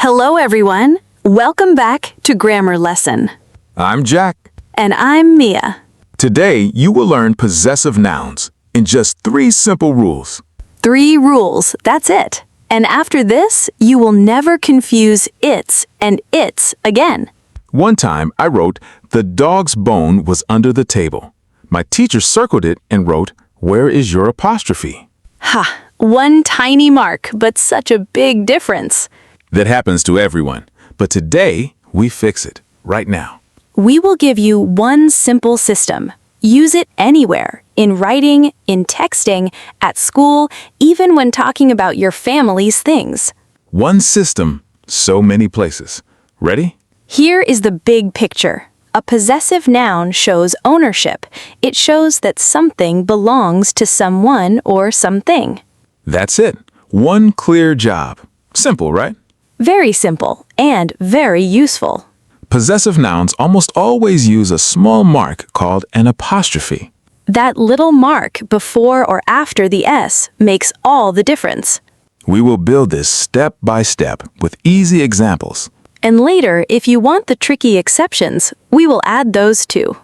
Hello, everyone. Welcome back to Grammar Lesson. I'm Jack. And I'm Mia. Today, you will learn possessive nouns in just 3 simple rules. 3 rules, that's it. And after this, you will never confuse its and its again. One time, I wrote, "The dog's bone was under the table." My teacher circled it and wrote, "Where is your apostrophe?" Ha, one tiny mark, but such a big difference. That happens to everyone. But today, we fix it right now. We will give you one simple system. Use it anywhere, in writing, in texting, at school, even when talking about your family's things. One system, so many places. Ready? Here is the big picture. A possessive noun shows ownership. It shows that something belongs to someone or something. That's it. One clear job. Simple, right? Very simple and very useful. Possessive nouns almost always use a small mark called an apostrophe. That little mark before or after the S makes all the difference. We will build this step by step with easy examples. And later, if you want the tricky exceptions, we will add those too.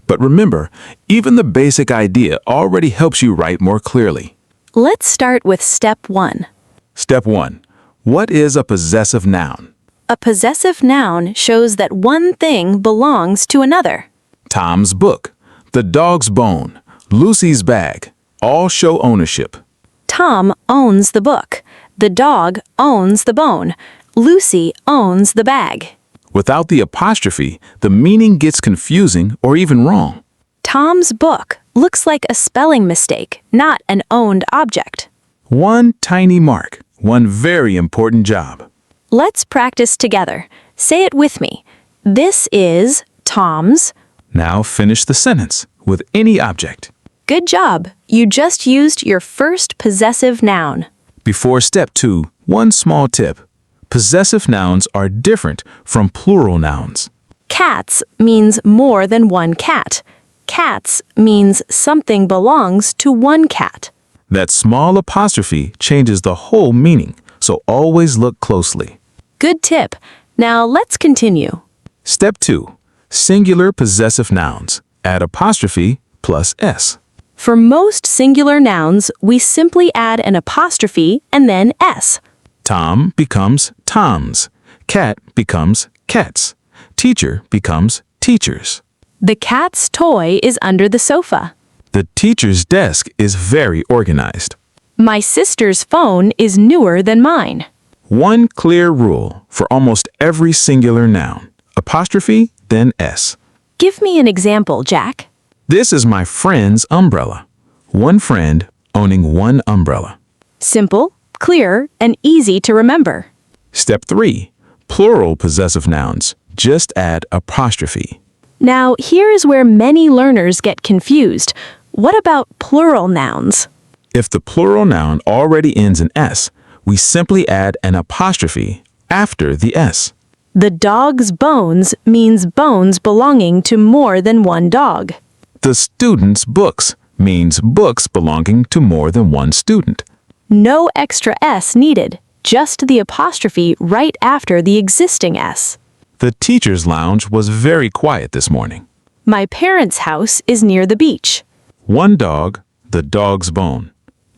But remember, even the basic idea already helps you write more clearly. Let's start with step 1. Step 1. What is a possessive noun? A possessive noun shows that one thing belongs to another. Tom's book, the dog's bone, Lucy's bag, all show ownership. Tom owns the book. The dog owns the bone. Lucy owns the bag. Without the apostrophe, the meaning gets confusing or even wrong. Tom's book looks like a spelling mistake, not an owned object. One tiny mark, one very important job. Let's practice together. Say it with me. This is Tom's. Now finish the sentence with any object. Good job. You just used your first possessive noun. Before step 2, one small tip. Possessive nouns are different from plural nouns. Cats means more than one cat. Cats means something belongs to one cat. That small apostrophe changes the whole meaning, so always look closely. Good tip. Now let's continue. Step 2. Singular possessive nouns. Add apostrophe plus S. For most singular nouns, we simply add an apostrophe and then S. Tom becomes Toms. Cat becomes cats. Teacher becomes teachers. The cat's toy is under the sofa. The teacher's desk is very organized. My sister's phone is newer than mine. One clear rule for almost every singular noun. Apostrophe, then S. Give me an example, Jack. This is my friend's umbrella. One friend owning one umbrella. Simple, clear, and easy to remember. Step 3. Plural possessive nouns. Just add apostrophe. Now, here is where many learners get confused. What about plural nouns? If the plural noun already ends in S, we simply add an apostrophe after the S. The dog's bones means bones belonging to more than one dog. The student's books means books belonging to more than one student. No extra S needed, just the apostrophe right after the existing S. The teacher's lounge was very quiet this morning. My parents' house is near the beach. One dog, the dog's bone.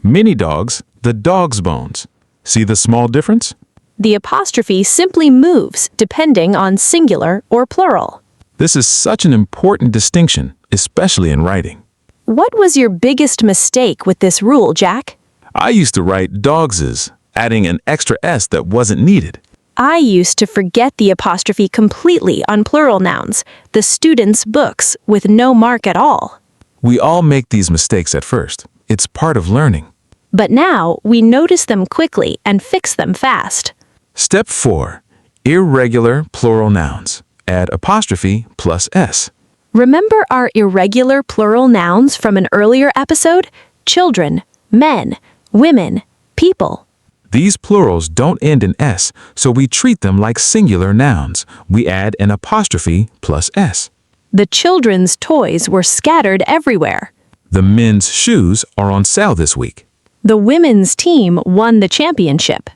Many dogs, the dog's bones. See the small difference? The apostrophe simply moves depending on singular or plural. This is such an important distinction, especially in writing. What was your biggest mistake with this rule, Jack? I used to write dogs's, adding an extra S that wasn't needed. I used to forget the apostrophe completely on plural nouns, the students' books, with no mark at all. We all make these mistakes at first. It's part of learning. But now we notice them quickly and fix them fast. Step 4. Irregular plural nouns. Add apostrophe plus S. Remember our irregular plural nouns from an earlier episode? Children, men, women, people. These plurals don't end in S, so we treat them like singular nouns. We add an apostrophe plus S. The children's toys were scattered everywhere. The men's shoes are on sale this week. The women's team won the championship.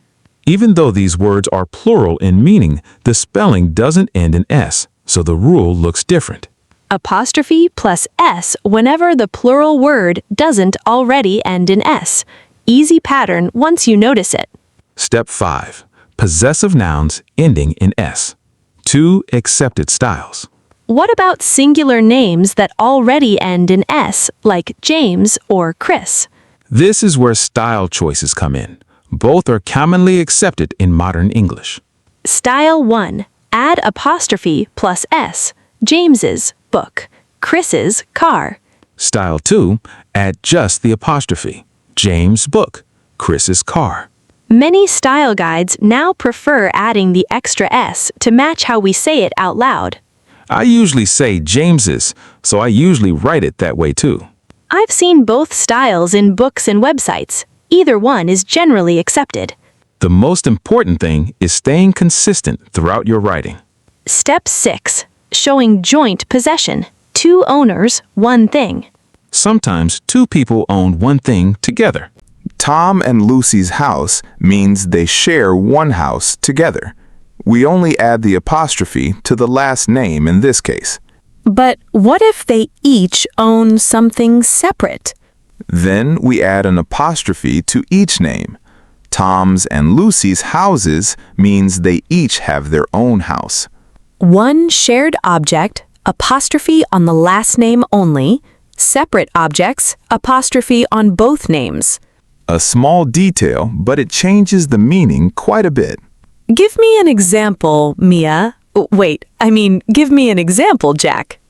Even though these words are plural in meaning, the spelling doesn't end in S, so the rule looks different. Apostrophe plus S whenever the plural word doesn't already end in S. Easy pattern once you notice it. Step 5. Possessive nouns ending in S. 2 accepted styles. What about singular names that already end in S, like James or Chris? This is where style choices come in. Both are commonly accepted in modern English. Style 1. Add apostrophe plus S. James's book. Chris's car. Style 2. Add just the apostrophe. James' book. Chris's car. Many style guides now prefer adding the extra S to match how we say it out loud. I usually say James's, so I usually write it that way too. I've seen both styles in books and websites. Either one is generally accepted. The most important thing is staying consistent throughout your writing. Step 6. Showing joint possession. 2 owners, 1 thing. Sometimes 2 people own one thing together. Tom and Lucy's house means they share one house together. We only add the apostrophe to the last name in this case. But what if they each own something separate? Then we add an apostrophe to each name. Tom's and Lucy's houses means they each have their own house. One shared object, apostrophe on the last name only. Separate objects, apostrophe on both names. A small detail, but it changes the meaning quite a bit. Give me an example, Mia. Give me an example, Jack.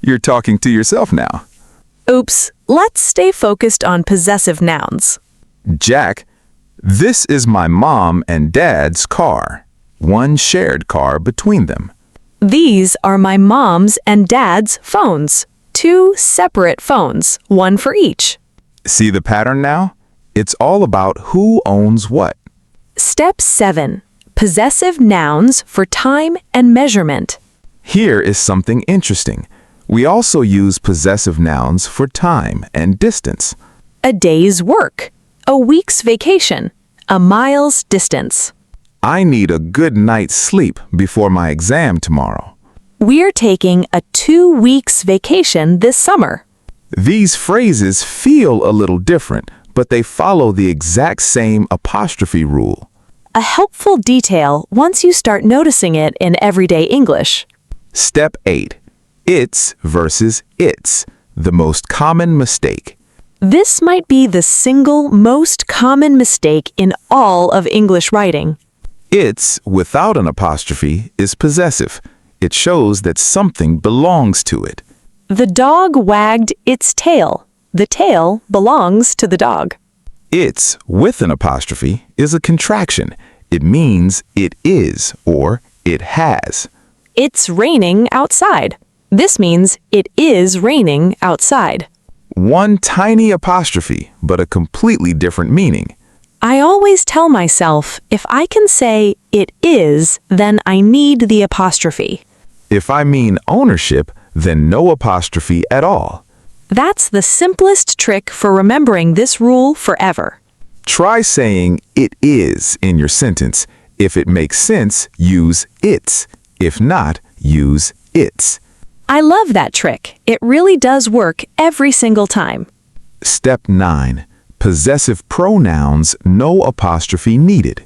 You're talking to yourself now. Oops, let's stay focused on possessive nouns. Jack, this is my mom and dad's car. One shared car between them. These are my mom's and dad's phones. 2 separate phones, 1 for each. See the pattern now? It's all about who owns what. Step 7. Possessive nouns for time and measurement. Here is something interesting. We also use possessive nouns for time and distance. A day's work. A week's vacation. A mile's distance. I need a good night's sleep before my exam tomorrow. We're taking a 2 weeks vacation this summer. These phrases feel a little different, but they follow the exact same apostrophe rule. A helpful detail once you start noticing it in everyday English. Step 8. It's versus its, the most common mistake. This might be the single most common mistake in all of English writing. It's, without an apostrophe, is possessive. It shows that something belongs to it. The dog wagged its tail. The tail belongs to the dog. It's, with an apostrophe, is a contraction. It means it is or it has. It's raining outside. This means it is raining outside. One tiny apostrophe, but a completely different meaning. I always tell myself, if I can say it is, then I need the apostrophe. If I mean ownership, then no apostrophe at all. That's the simplest trick for remembering this rule forever. Try saying it is in your sentence. If it makes sense, use its. If not, use its. I love that trick. It really does work every single time. Step 9. Possessive pronouns, no apostrophe needed.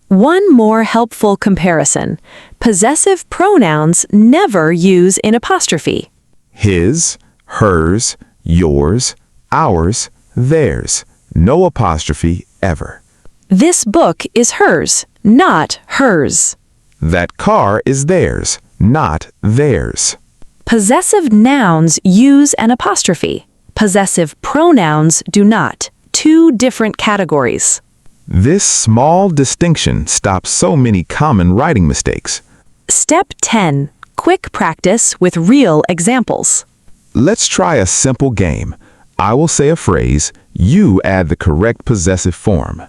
One more helpful comparison. Possessive pronouns never use an apostrophe. His, hers, yours, ours, theirs. No apostrophe ever. This book is hers, not hers. That car is theirs, not theirs. Possessive nouns use an apostrophe. Possessive pronouns do not. 2 different categories. This small distinction stops so many common writing mistakes. Step 10. Quick practice with real examples. Let's try a simple game. I will say a phrase, you add the correct possessive form.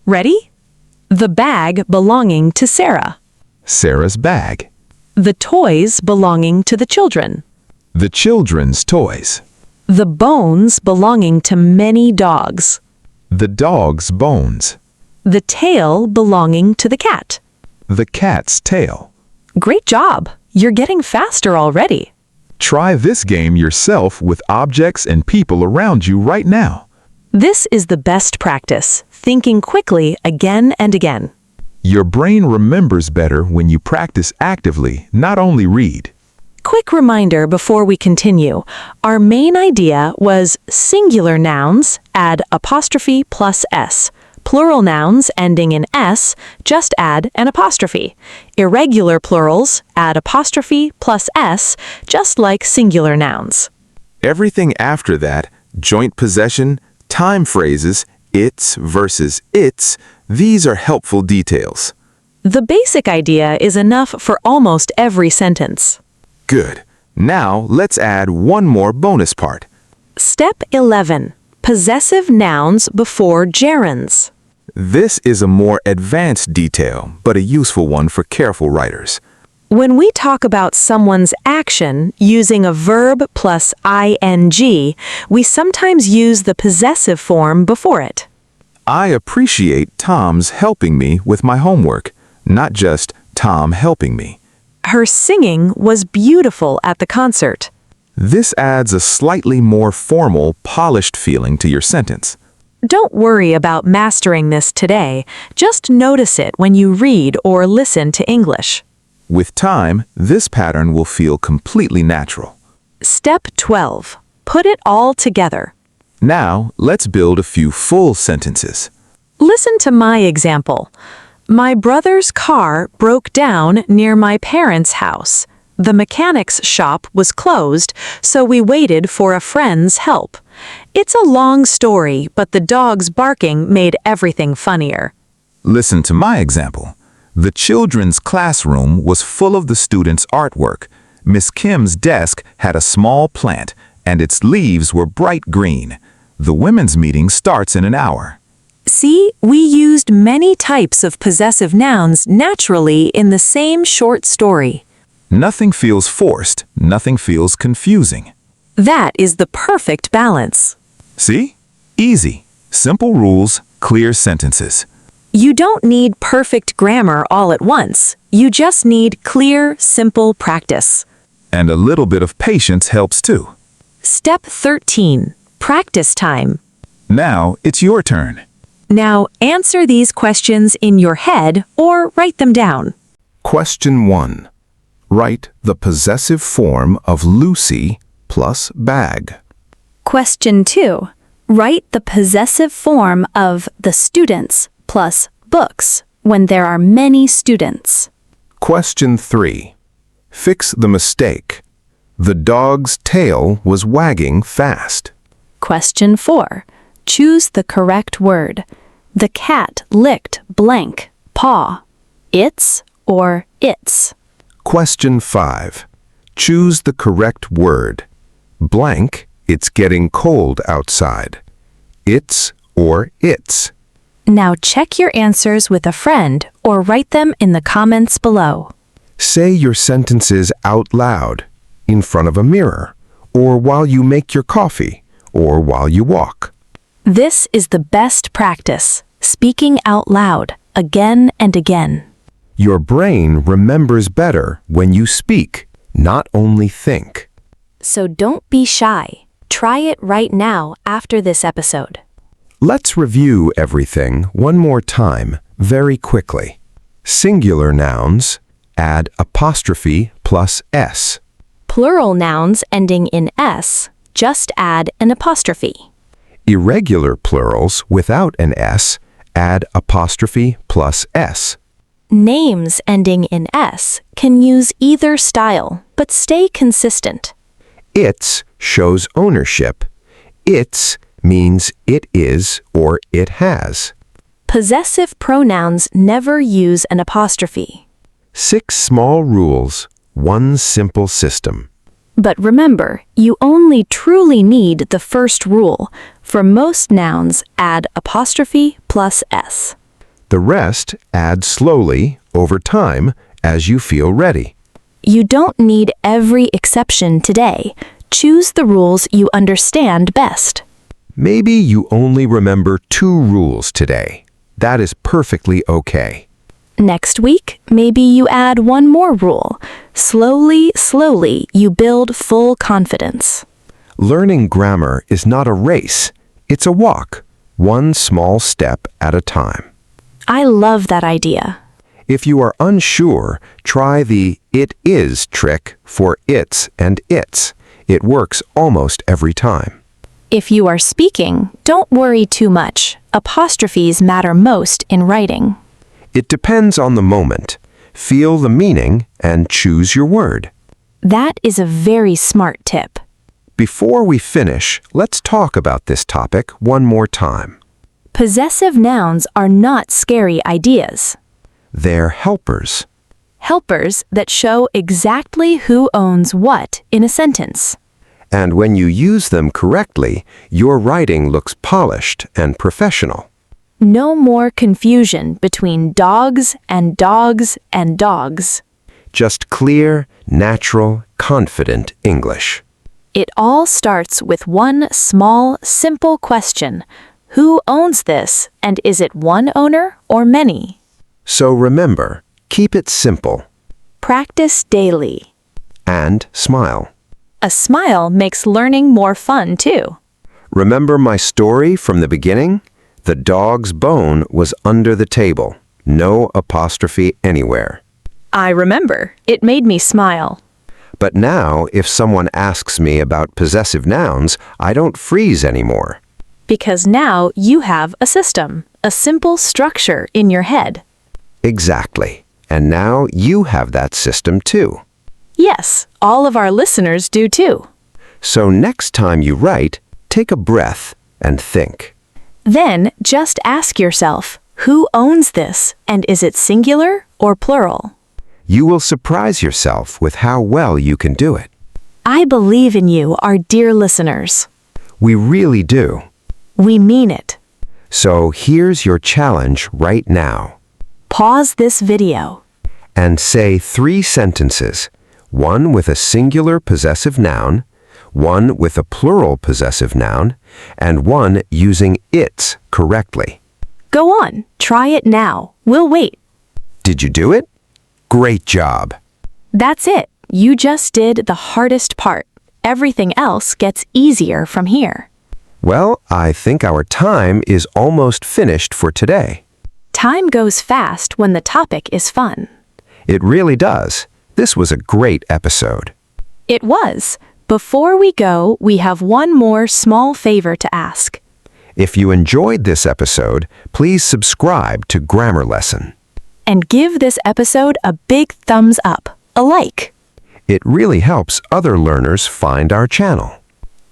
Ready? The bag belonging to Sarah. Sarah's bag. The toys belonging to the children. The children's toys. The bones belonging to many dogs. The dog's bones. The tail belonging to the cat. The cat's tail. Great job! You're getting faster already. Try this game yourself with objects and people around you right now. This is the best practice, thinking quickly again and again. Your brain remembers better when you practice actively, not only read. Quick reminder before we continue. Our main idea was singular nouns, add apostrophe plus s. Plural nouns ending in s, just add an apostrophe. Irregular plurals, add apostrophe plus s, just like singular nouns. Everything after that, joint possession, time phrases, it's versus its, these are helpful details. The basic idea is enough for almost every sentence. Good. Now let's add one more bonus part. Step 11. Possessive nouns before gerunds. This is a more advanced detail, but a useful one for careful writers. When we talk about someone's action using a verb plus ing, we sometimes use the possessive form before it. I appreciate Tom's helping me with my homework, not just Tom helping me. Her singing was beautiful at the concert. This adds a slightly more formal, polished feeling to your sentence. Don't worry about mastering this today. Just notice it when you read or listen to English. With time, this pattern will feel completely natural. Step 12. Put it all together. Now, let's build a few full sentences. Listen to my example. My brother's car broke down near my parents' house. The mechanic's shop was closed, so we waited for a friend's help. It's a long story, but the dog's barking made everything funnier. Listen to my example. The children's classroom was full of the students' artwork. Miss Kim's desk had a small plant, and its leaves were bright green. The women's meeting starts in an hour. See, we used many types of possessive nouns naturally in the same short story. Nothing feels forced, nothing feels confusing. That is the perfect balance. See? Easy. Simple rules, clear sentences. You don't need perfect grammar all at once. You just need clear, simple practice. And a little bit of patience helps too. Step 13. Practice time. Now it's your turn. Now answer these questions in your head or write them down. Question 1. Write the possessive form of Lucy plus bag. Question 2. Write the possessive form of the students plus books when there are many students. Question 3. Fix the mistake. The dog's tail was wagging fast. Question 4. Choose the correct word. The cat licked blank paw. Its or its. Question 5. Choose the correct word. Blank, it's getting cold outside. Its or its. Now check your answers with a friend or write them in the comments below. Say your sentences out loud, in front of a mirror, or while you make your coffee, or while you walk. This is the best practice, speaking out loud, again and again. Your brain remembers better when you speak, not only think. So don't be shy. Try it right now after this episode. Let's review everything one more time, very quickly. Singular nouns, add apostrophe plus s. Plural nouns ending in s, just add an apostrophe. Irregular plurals without an s, add apostrophe plus s. Names ending in s can use either style, but stay consistent. Its shows ownership. Its means it is or it has. Possessive pronouns never use an apostrophe. 6 small rules, 1 simple system. But remember, you only truly need the first rule. For most nouns, add apostrophe plus s. The rest add slowly, over time, as you feel ready. You don't need every exception today. Choose the rules you understand best. Maybe you only remember 2 rules today. That is perfectly okay. Next week, maybe you add one more rule. Slowly, slowly, you build full confidence. Learning grammar is not a race. It's a walk, one small step at a time. I love that idea. If you are unsure, try the "it is" trick for its and its. It works almost every time. If you are speaking, don't worry too much. Apostrophes matter most in writing. It depends on the moment. Feel the meaning and choose your word. That is a very smart tip. Before we finish, let's talk about this topic one more time. Possessive nouns are not scary ideas. They're helpers. Helpers that show exactly who owns what in a sentence. And when you use them correctly, your writing looks polished and professional. No more confusion between dogs and dogs and dogs. Just clear, natural, confident English. It all starts with one small, simple question. Who owns this, and is it one owner or many? So remember, keep it simple. Practice daily. And smile. A smile makes learning more fun, too. Remember my story from the beginning? The dog's bone was under the table. No apostrophe anywhere. I remember. It made me smile. But now, if someone asks me about possessive nouns, I don't freeze anymore. Because now you have a system, a simple structure in your head. Exactly. And now you have that system too. Yes, all of our listeners do too. So next time you write, take a breath and think. Then just ask yourself, who owns this, and is it singular or plural? You will surprise yourself with how well you can do it. I believe in you, our dear listeners. We really do. We mean it. So here's your challenge right now. Pause this video. And say 3 sentences, one with a singular possessive noun, one with a plural possessive noun, and one using its correctly. Go on, try it now. We'll wait. Did you do it? Great job. That's it. You just did the hardest part. Everything else gets easier from here. Well, I think our time is almost finished for today. Time goes fast when the topic is fun. It really does. This was a great episode. It was. Before we go, we have one more small favor to ask. If you enjoyed this episode, please subscribe to Grammar Lesson. And give this episode a big thumbs up, a like. It really helps other learners find our channel.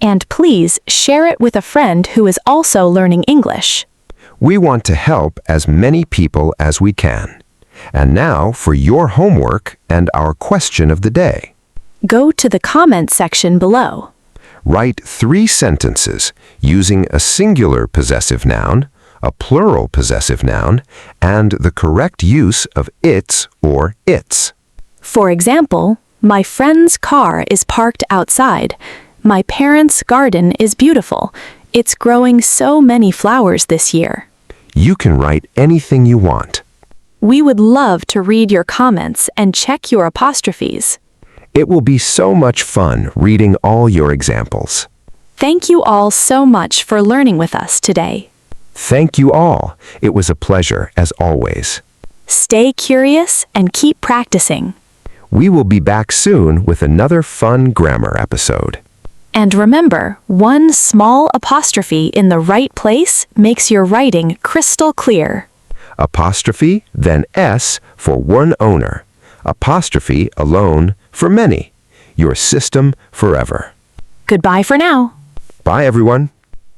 And please share it with a friend who is also learning English. We want to help as many people as we can. And now for your homework and our question of the day. Go to the comment section below. Write 3 sentences using a singular possessive noun, a plural possessive noun, and the correct use of its or its. For example, my friend's car is parked outside. My parents' garden is beautiful. It's growing so many flowers this year. You can write anything you want. We would love to read your comments and check your apostrophes. It will be so much fun reading all your examples. Thank you all so much for learning with us today. Thank you all. It was a pleasure, as always. Stay curious and keep practicing. We will be back soon with another fun grammar episode. And remember, one small apostrophe in the right place makes your writing crystal clear. Apostrophe, then S for one owner. Apostrophe alone for many. Your system forever. Goodbye for now. Bye, everyone.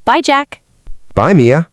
Bye, Jack. Bye, Mia.